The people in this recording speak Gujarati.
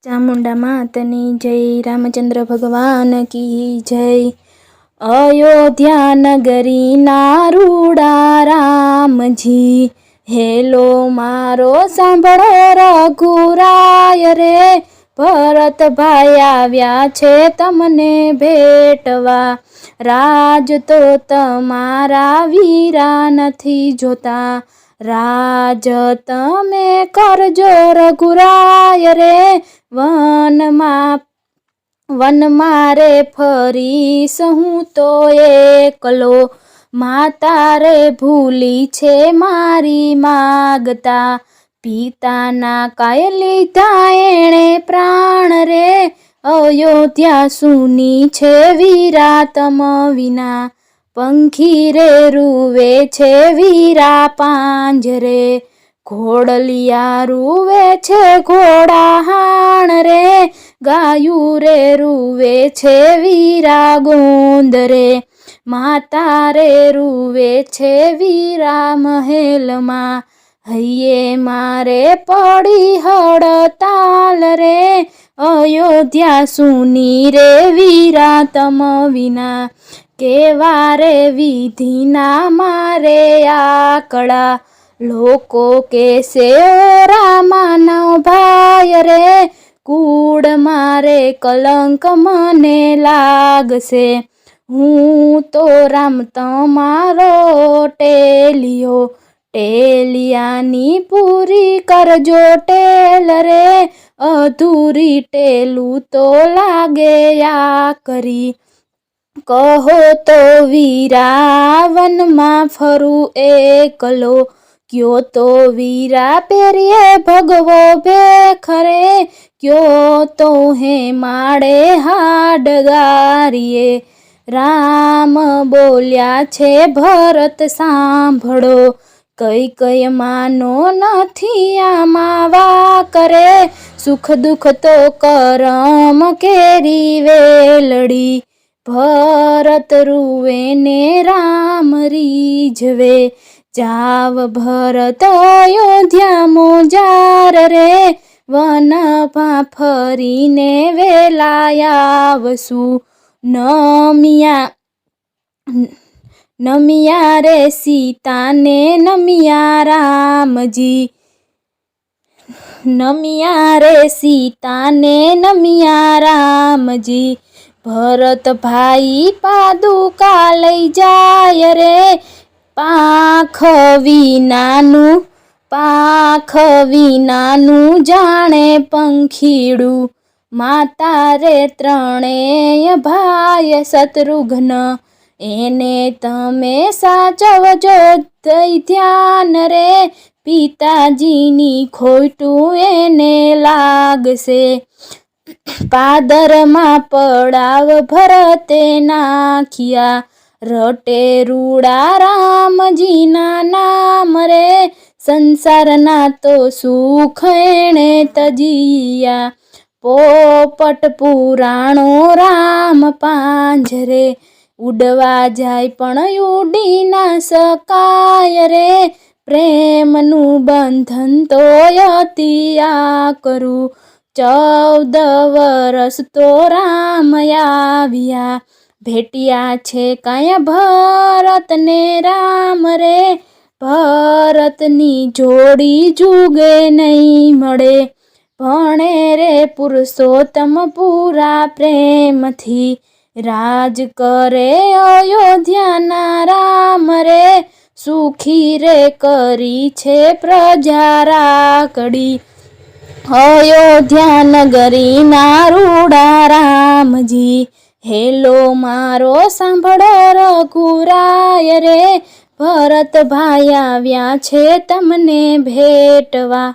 ચામુંડા માતની જય, રામચંદ્ર ભગવાન કી જય। અયોધ્યા નગરી નારૂડા રામજી, હેલો મારો સાંભળો રઘુરાય રે। ભરતભાઈ આવ્યા છે તમને ભેટવા, રાજ તો તમારા વીરા નથી જોતા। રાજ તમે કરજો રઘુરાય રે, વનમાં રે ફરીશ હું તો એકલો। માતા રે ભૂલી છે મારી માગતા, પિતાના કાય લીધા એણે પ્રાણ રે। અયોધ્યા સૂની છે વીરા તમ વિના, પંખી રે રૂવે છે વીરા પાંજરે। ઘોડલિયા રૂવે છે ઘોડા હાણ રે, ગાયું રે રૂવે છે વીરા ગોંદરે। માતા રે રૂવે છે વીરા મહેલમાં, હૈયે મારે પડી હડતાલ રે। અયોધ્યા સૂની રે વીરા તમ વિના, કેવા રે વિધિના મારે આકડા। લોકો કેસે રામાનો ભાઈ રે, કૂડ મારે કલંક મને લાગશે। હું તો રામ તમારો ટેલિયો, ટેલિયાની પૂરી કરજો ટેલ રે। અધૂરી ટેલું તો લાગે આકરી, કહો તો વીરા વનમાં ફરું એકલો। ક્યો તો વીરા પહેરીએ ભગવો ભેખ રે, ક્યો તો હે માડે હાડગારીએ। રામ બોલ્યા છે ભરત સાંભળો, કઈ કઈ માનો નથી આમાં વાક રે। સુખ દુઃખ તો કરમ કેરી વેલડી, ભરત રૂવે ને રામ રીઝવે। જાવ ભરત અયોધ્યા મોજાર રે, વનમાં ફરીને વેલાય આવશું। નમિયા રે સીતાને નમિયા રામજી, નમિયા રે સીતાને નમિયા રામજી। ભરત ભાઈ પાદુકા લઈ જાય રે, પાંખ વિનાનું જાણે પંખીડું। માતા રે ત્રણેય ભાઈ શત્રુઘ્ન, એને તમે સાચવજો દઈ ધ્યાન રે। પિતાજીની ખોટું એને લાગશે, પાદરમાં પડાવ ભરતે નાખ્યા। રટે રૂડા રામજીના નામ રે, સંસારના તો સુખ એણે તજિયા। પોપટ પુરાણો રામ પાંજરે, ઉડવા જાય પણ ઉડી ના શકાય રે। પ્રેમનું બંધન તો અતિ આકરું, 14 વરસ તો રામ આવ્યા। ભેટ્યા છે કાંઈ ભરત ને રામ રે, ભરતની જોડી જુગે નહીં મળે। ભણે રે પુરુષોત્તમ પૂરા પ્રેમથી, રાજ કરે અયોધ્યાના રામ રે। સુખી રે કરી છે પ્રજા રાખડી, અયોધ્યા નગરી નારૂડા રામજી। હેલો મારો સાંભળો રઘુરાય રે, ભરતભાઈ આવ્યા છે તમને ભેટવા।